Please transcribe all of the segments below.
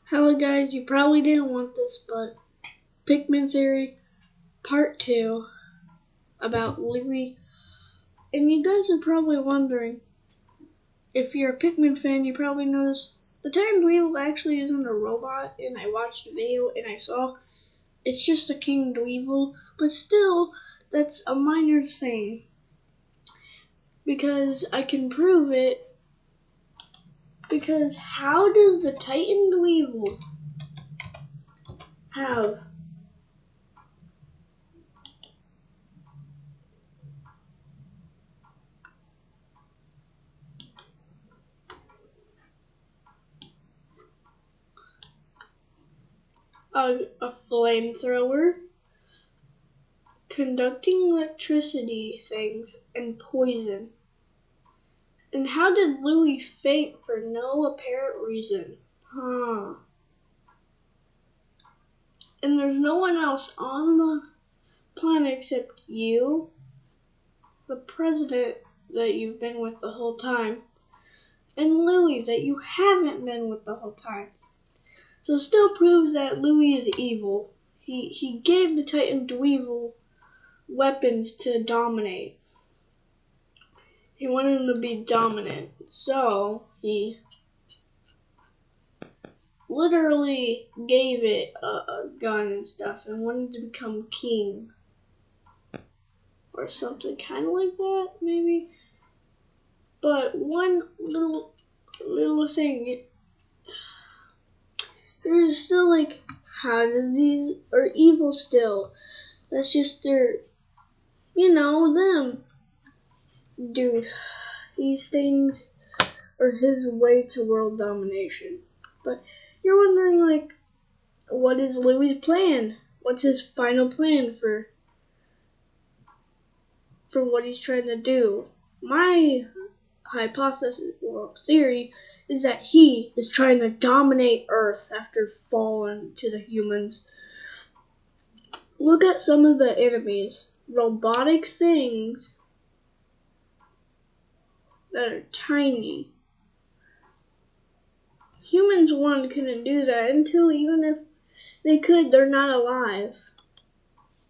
Hello guys, you probably didn't want this, but Pikmin Theory Part 2 about Louie. And you guys are probably wondering, if you're a Pikmin fan, you probably noticed the Titan Dweevil actually isn't a robot, and I watched the video and I saw it's just a King Dweevil, but still, that's a minor thing. Because I can prove it, because how does the Titan Dweevil have a flamethrower, conducting electricity things, and poison? And how did Louie faint for no apparent reason? And there's no one else on the planet except you, the president that you've been with the whole time, and Louie that you haven't been with the whole time. So it still proves that Louie is evil. He gave the Titan Dweevil weapons to dominate. He wanted him to be dominant. So he literally gave it a gun and stuff and wanted to become king. Or something kind of like that, maybe. But one little thing, there's still like, how does these are evil still? That's just their, them. Dude, these things are his way to world domination. But you're wondering, like, what is Louie's plan? What's his final plan for what he's trying to do? My hypothesis, theory, is that he is trying to dominate Earth after falling to the humans. Look at some of the enemies. Robotic things that are tiny. Humans, one, couldn't do that, and two, even if they could, they're not alive.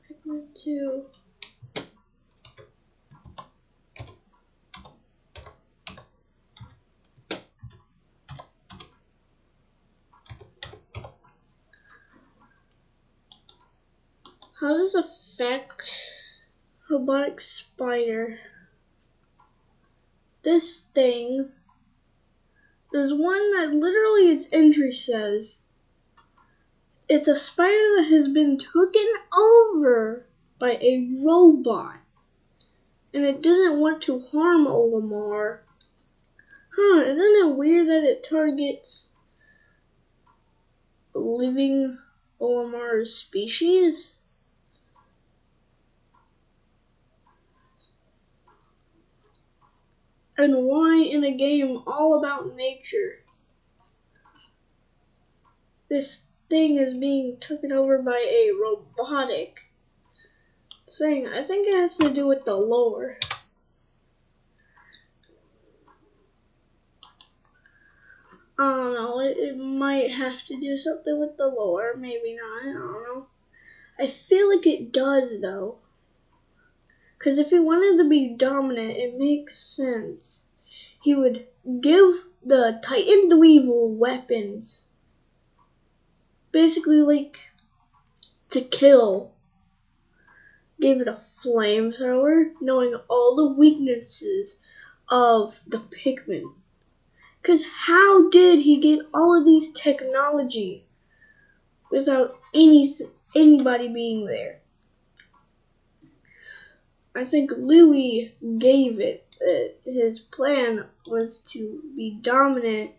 Pikmin 2. How does it affect robotic spider? This thing, there's one that literally its entry says it's a spider that has been taken over by a robot, and it doesn't want to harm Olimar. Isn't it weird that it targets living Olimar's species? And why in a game all about nature, this thing is being taken over by a robotic thing? I think it has to do with the lore. I don't know, it might have to do something with the lore, maybe not, I don't know. I feel like it does though. Because if he wanted to be dominant, it makes sense. He would give the Titan Dweevil weapons. Basically, like, to kill. Gave it a flamethrower, knowing all the weaknesses of the Pikmin. Because how did he get all of these technology without anybody being there? I think Louie gave it. His plan was to be dominant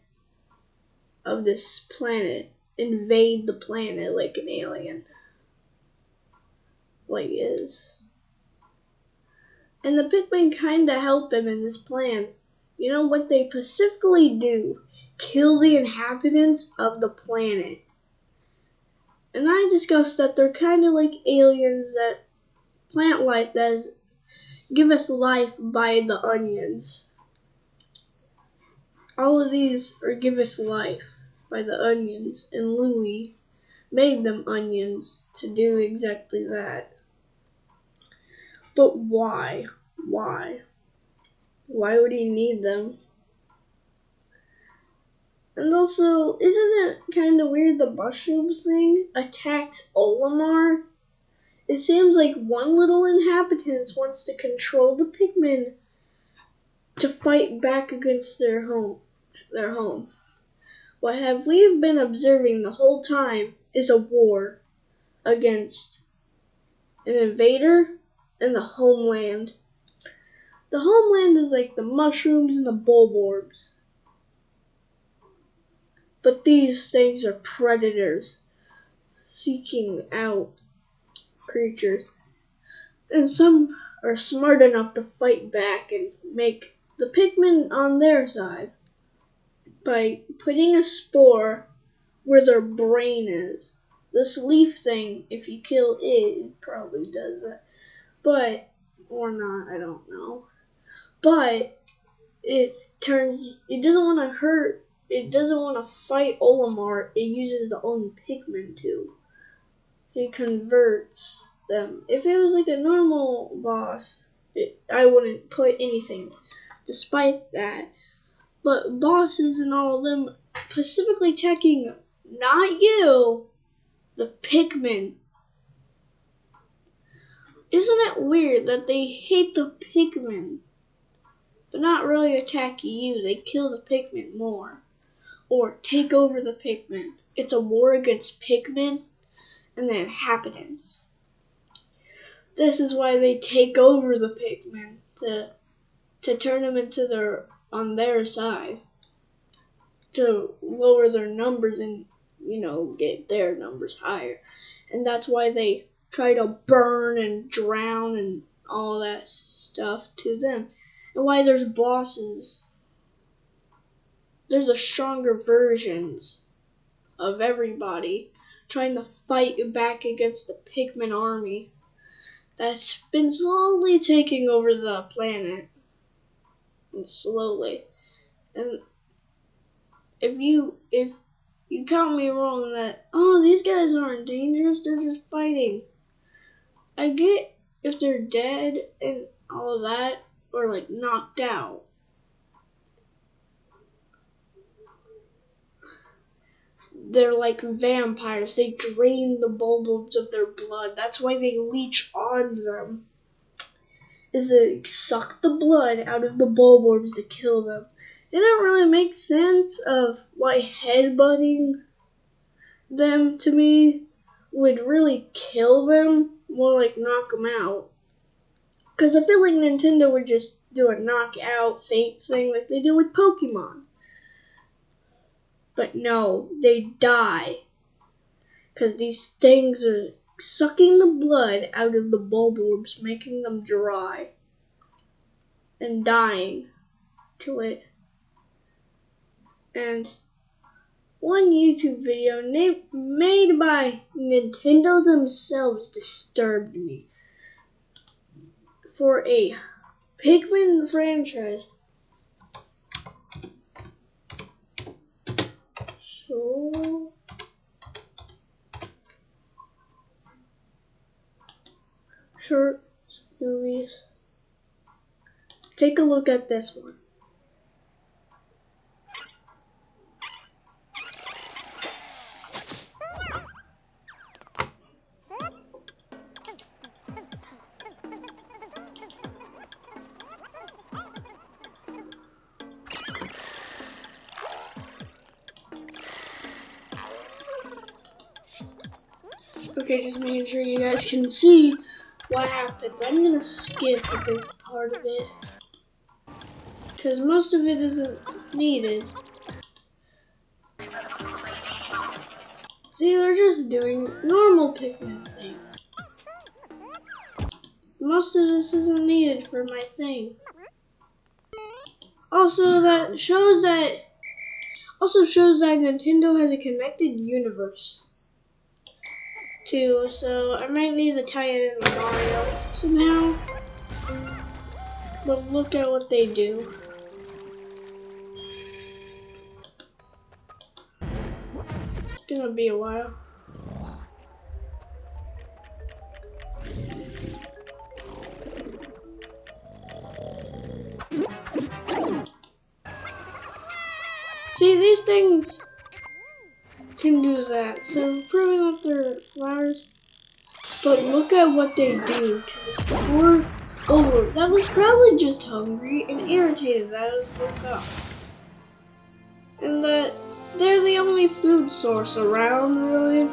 of this planet, invade the planet like an alien. Like he is. And the Pikmin kinda help him in this plan. You know what they specifically do? Kill the inhabitants of the planet. And I discussed that they're kinda like aliens that plant life that is giveth life by the onions. All of these are giveth life. by the onions, and Louis made them onions to do exactly that. But why? Why? Why would he need them? And also, isn't it kind of weird the mushrooms thing attacks Olimar? It seems like one little inhabitant wants to control the pikmin to fight back against their home. What have we been observing the whole time is a war against an invader and the homeland. The homeland is like the mushrooms and the bulborbs. But these things are predators seeking out creatures. And some are smart enough to fight back and make the pikmin on their side by putting a spore where their brain is. This leaf thing, if you kill it, it probably does that. But, or not, I don't know. But it doesn't want to hurt, it doesn't want to fight Olimar, it uses the own pikmin to. It converts them. If it was like a normal boss, I wouldn't put anything despite that. But bosses and all of them specifically attacking not you, the pikmin. Isn't it weird that they hate the pikmin, but not really attack you? They kill the pikmin more, or take over the pikmin. It's a war against pikmin and the inhabitants. This is why they take over the pikmin to turn them into on their side, to lower their numbers and get their numbers higher. And that's why they try to burn and drown and all that stuff to them. And why there's bosses. They're the stronger versions of everybody trying to fight back against the pikmin army that's been slowly taking over the planet. And slowly. And if you count me wrong that, these guys aren't dangerous, they're just fighting. I get if they're dead and all that, or like knocked out. They're like vampires. They drain the bulbs of their blood. That's why they leech on them. Is to suck the blood out of the bulbs to kill them. It didn't really make sense of why headbutting them to me would really kill them, more like knock them out. Because I feel like Nintendo would just do a knockout fate thing like they do with Pokemon. But no, they die. Because these things are sucking the blood out of the bulbs, making them dry. And dying to it. And one YouTube video made by Nintendo themselves disturbed me. For a Pikmin franchise. So short movies. Take a look at this one. Okay, just making sure you guys can see what happens. I'm gonna skip a big part of it, because most of it isn't needed. See, they're just doing normal Pikmin things. Most of this isn't needed for my thing. Also shows that Nintendo has a connected universe too, so I might need to tie it in with Mario somehow. But look at what they do. gonna be a while. See, these things can do that, so proving that they're flowers. But look at what they do to this poor overlord that was probably just hungry and irritated that it woke up. And that they're the only food source around, really.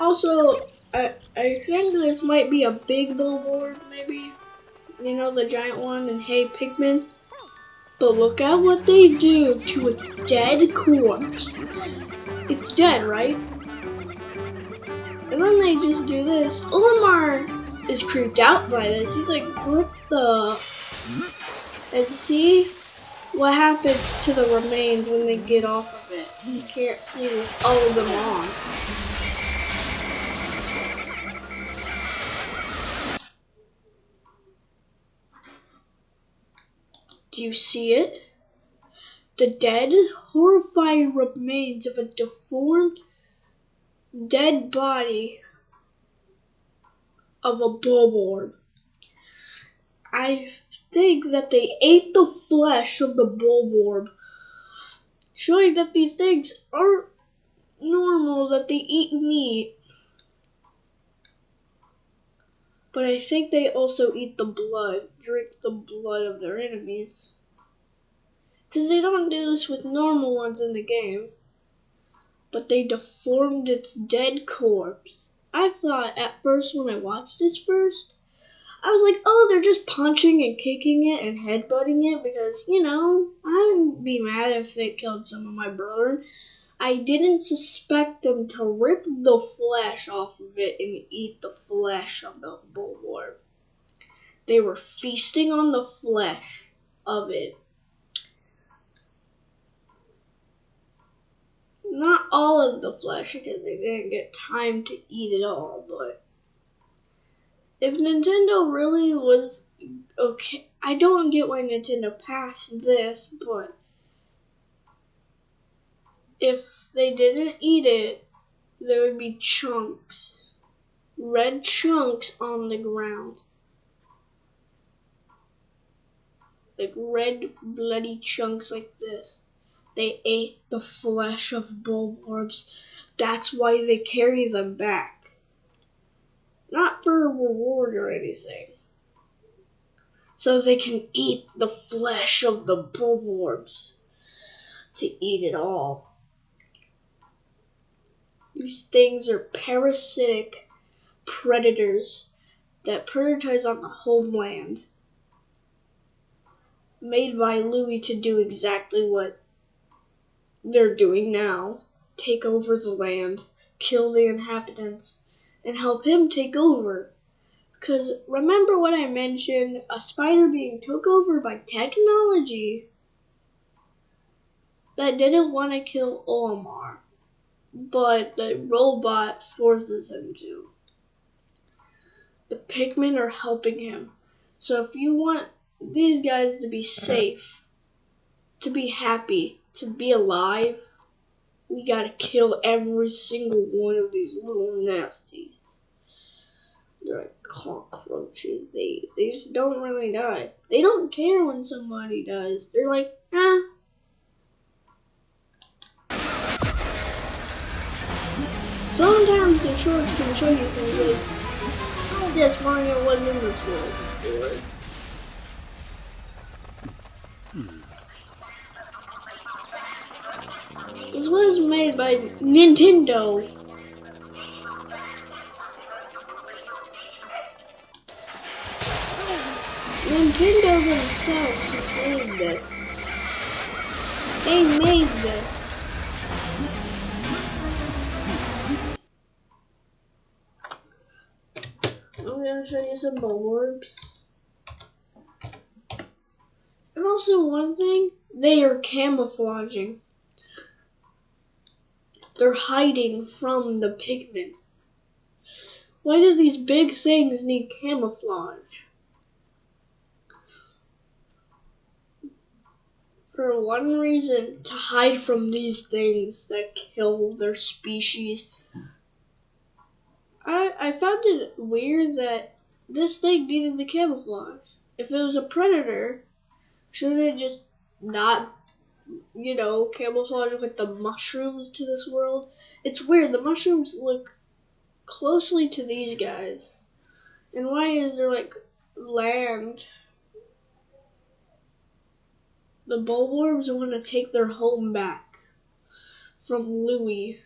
Also, I think this might be a big billboard, maybe. You know, the giant one in Hey Pikmin. But look at what they do to its dead corpse. It's dead, right? And then they just do this. Olimar is creeped out by this. He's like, what the? And see what happens to the remains when they get off of it. He can't see with all of them on. Do you see it? The dead, horrifying remains of a deformed, dead body of a bulborb. I think that they ate the flesh of the bulborb, showing that these things aren't normal, that they eat meat. But I think they also eat the blood, drink the blood of their enemies. Because they don't do this with normal ones in the game. But they deformed its dead corpse. I thought at first when I watched this first, I was like, oh, they're just punching and kicking it and headbutting it because, you know, I wouldn't be mad if it killed some of my brother. I didn't suspect them to rip the flesh off of it and eat the flesh of the bulborb. They were feasting on the flesh of it. Not all of the flesh because they didn't get time to eat it all, but if Nintendo really was okay, I don't get why Nintendo passed this, but if they didn't eat it, there would be chunks, red chunks on the ground. Like red bloody chunks like this. They ate the flesh of bulborbs. That's why they carry them back. Not for a reward or anything. So they can eat the flesh of the bulborbs. To eat it all. These things are parasitic predators that predators on the homeland. Made by Louis to do exactly what they're doing now. Take over the land, kill the inhabitants, and help him take over. Because remember what I mentioned, a spider being took over by technology that didn't want to kill Olimar, but the robot forces him to. The Pikmin are helping him. So if you want these guys to be safe, to be happy, to be alive, we gotta kill every single one of these little nasties. They're like cockroaches. They just don't really die. They don't care when somebody dies. They're like, eh. Sometimes the shorts can show you things like, I guess Mario was in this world before. This was made by Nintendo. Nintendo themselves made this. They made this. I'm gonna show you some bulborbs. And also one thing, they are camouflaging. They're hiding from the Pikmin. Why do these big things need camouflage? for one reason, to hide from these things that kill their species. I found it weird that this thing needed the camouflage. If it was a predator, shouldn't it just not, camouflage with the mushrooms to this world? It's weird. The mushrooms look closely to these guys. And why is there, land? The bulborbs want to take their home back from Louis.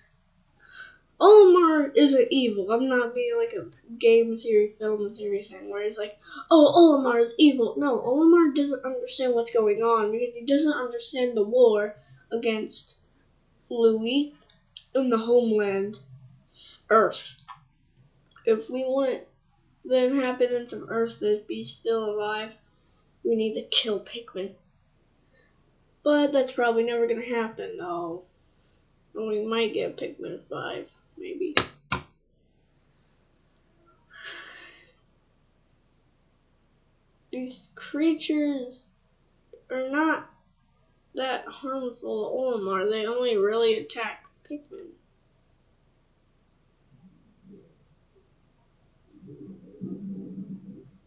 Olimar isn't evil. I'm not being like a game theory, film theory thing where it's like, oh, Olimar is evil. No, Olimar doesn't understand what's going on because he doesn't understand the war against Louis and the homeland, Earth. If we want the inhabitants of Earth to be still alive, we need to kill Pikmin. But that's probably never going to happen, though. Or we might get Pikmin 5, maybe. These creatures are not that harmful to Olimar. They only really attack Pikmin.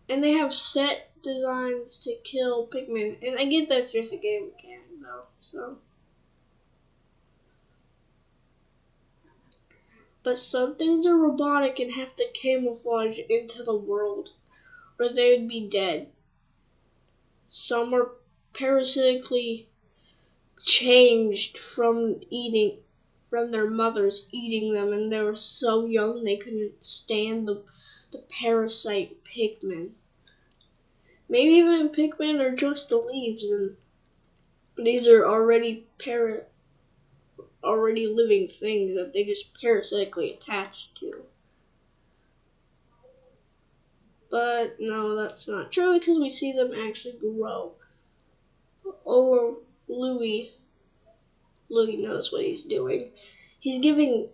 And they have set designs to kill Pikmin. And I get that's just a game mechanic, though, so. But some things are robotic and have to camouflage into the world, or they would be dead. Some are parasitically changed from their mothers eating them, and they were so young they couldn't stand the parasite Pikmin. Maybe even Pikmin are just the leaves, and these are already living things that they just parasitically attached to. But no, that's not true because we see them actually grow. Louis knows what he's doing. He's giving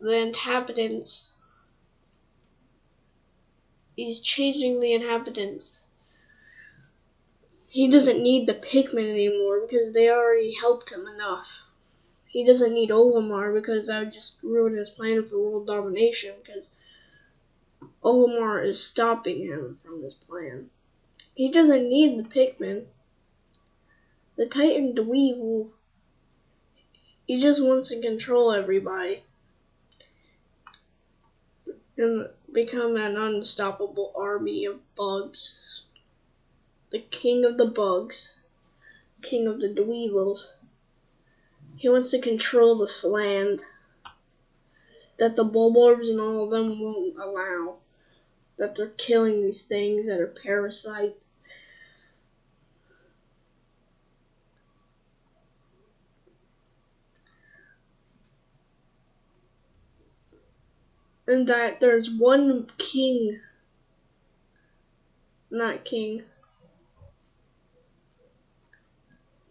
the inhabitants. He's changing the inhabitants. He doesn't need the Pikmin anymore because they already helped him enough. He doesn't need Olimar because that would just ruin his plan for world domination because Olimar is stopping him from his plan. He doesn't need the Pikmin. The Titan Dweeb he just wants to control everybody and become an unstoppable army of bugs. The king of the bugs. King of the Dweebles. He wants to control this land that the bulborbs and all of them won't allow. That they're killing these things that are parasites. And that there's one king, not king,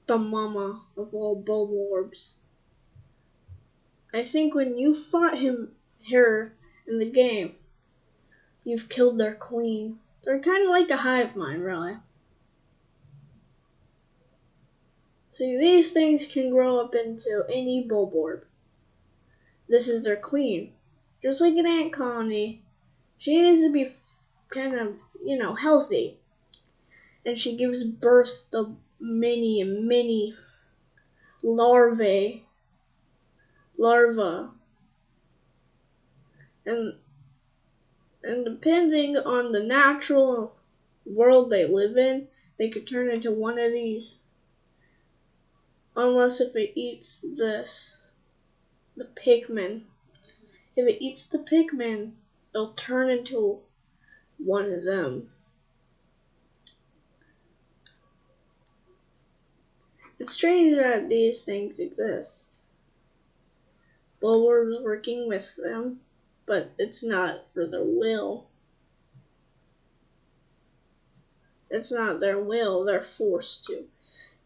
the mama of all bulborbs. I think when you fought her in the game, you've killed their queen. They're kind of like a hive mind, really. See, these things can grow up into any bulborb. This is their queen. Just like an ant colony, she needs to be kind of, healthy. And she gives birth to many and many larvae. And depending on the natural world they live in, they could turn into one of these. Unless if it eats the Pikmin. If it eats the Pikmin, it'll turn into one of them. It's strange that these things exist. Bulborbs working with them, but it's not for their will. It's not their will, they're forced to.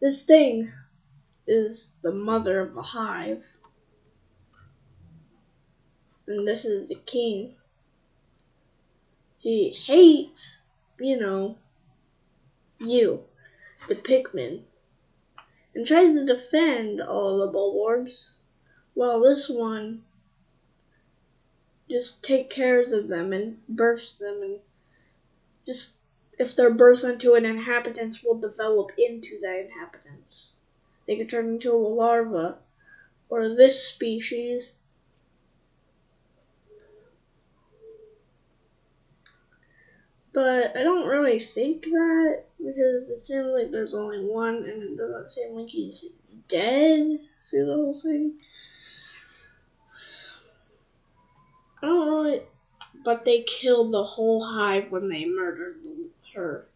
This thing is the mother of the hive. And this is the king. He hates, you, the Pikmin. and tries to defend all the bulborbs, while this one just takes care of them and births them, and just if they're birthed into an inhabitant, will develop into that inhabitant. They could turn into a larva, or this species. But I don't really think that, because it seems like there's only one, and it doesn't seem like he's dead through the whole thing. I don't really... But they killed the whole hive when they murdered her.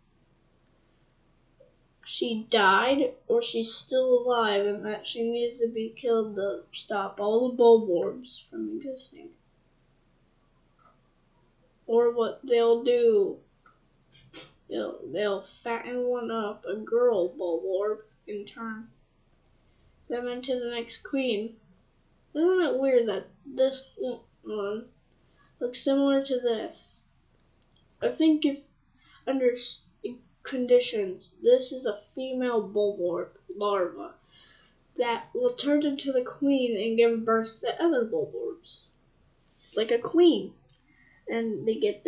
She died, or she's still alive, and that she needs to be killed to stop all the bulborbs from existing. Or what they'll do, they'll fatten one up, a girl bulborb, and turn them into the next queen. Isn't it weird that this one looks similar to this? I think if under conditions, this is a female bulborb larva that will turn into the queen and give birth to other bulborbs, like a queen. And they get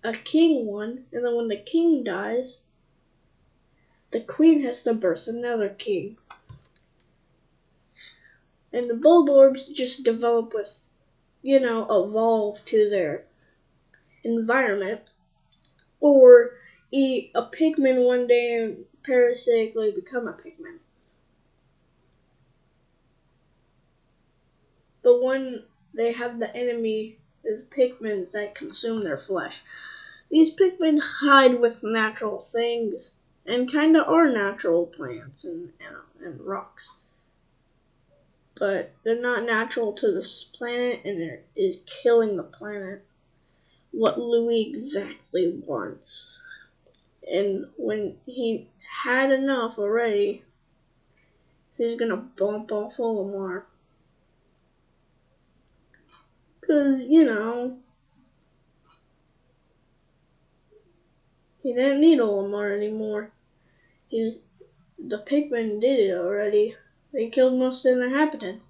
a king one, and then when the king dies, the queen has to birth another king. And the bulborbs just develop with, evolve to their environment, or eat a pikmin one day and parasitically become a pikmin. But when they have the enemy is pikmins that consume their flesh. These pikmin hide with natural things and kinda are natural plants and rocks. But they're not natural to this planet, and it is killing the planet. What Louis exactly wants. And when he had enough already, he's gonna bump off Olimar. 'Cause, he didn't need Olimar anymore. The Pikmin did it already. They killed most of the inhabitants.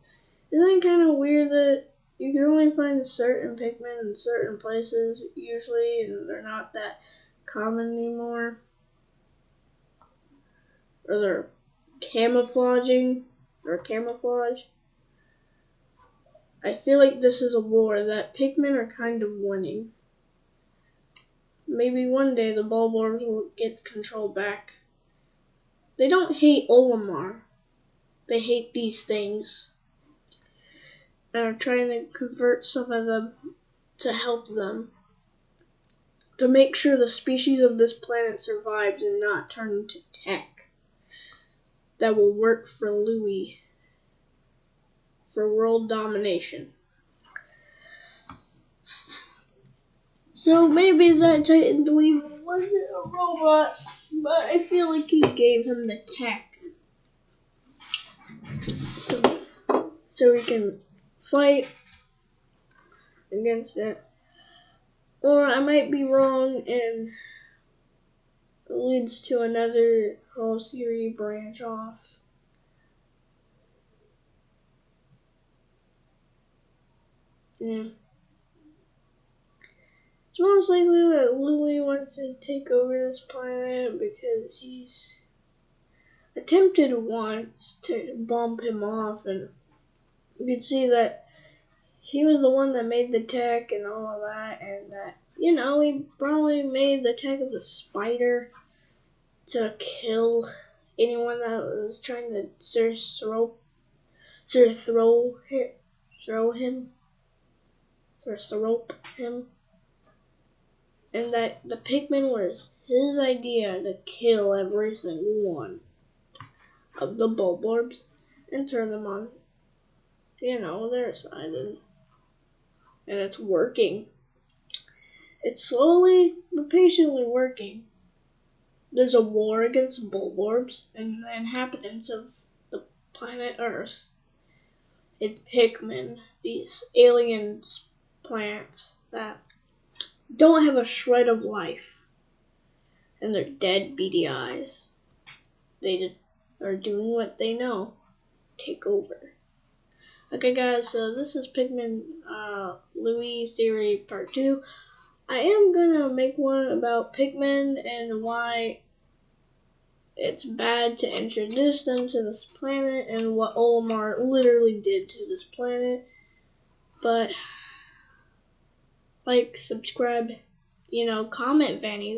Isn't it kind of weird that you can only find certain Pikmin in certain places usually, and they're not that common anymore? Or they're camouflaging, or camouflage. I feel like this is a war that Pikmin are kind of winning. Maybe one day the bulborbs will get control back. They don't hate Olimar. They hate these things. And are trying to convert some of them to help them. To make sure the species of this planet survives and not turn into tech. That will work for Louis. For world domination. So maybe that Titan Dweeb wasn't a robot, but I feel like he gave him the tech. So he can fight against it. Or I might be wrong and it leads to another whole series branch off. Yeah. It's most likely that Louis wants to take over this planet because he's attempted once to bump him off, and you can see that he was the one that made the tech and all of that, and that, he probably made the tech of the spider to kill anyone that was trying to throw him. And that the Pikmin was his idea to kill every single one of the bulborbs and turn them on, their side. And it's working. It's slowly but patiently working. There's a war against bulborbs and the inhabitants of the planet Earth. And Pikmin, these alien plants that don't have a shred of life, and their dead beady eyes. They just or doing what they know take over. Okay, guys, so this is Pikmin Louis Theory Part 2. I am gonna make one about Pikmin and why it's bad to introduce them to this planet and what Olimar literally did to this planet. But, like, subscribe, comment, Vanny.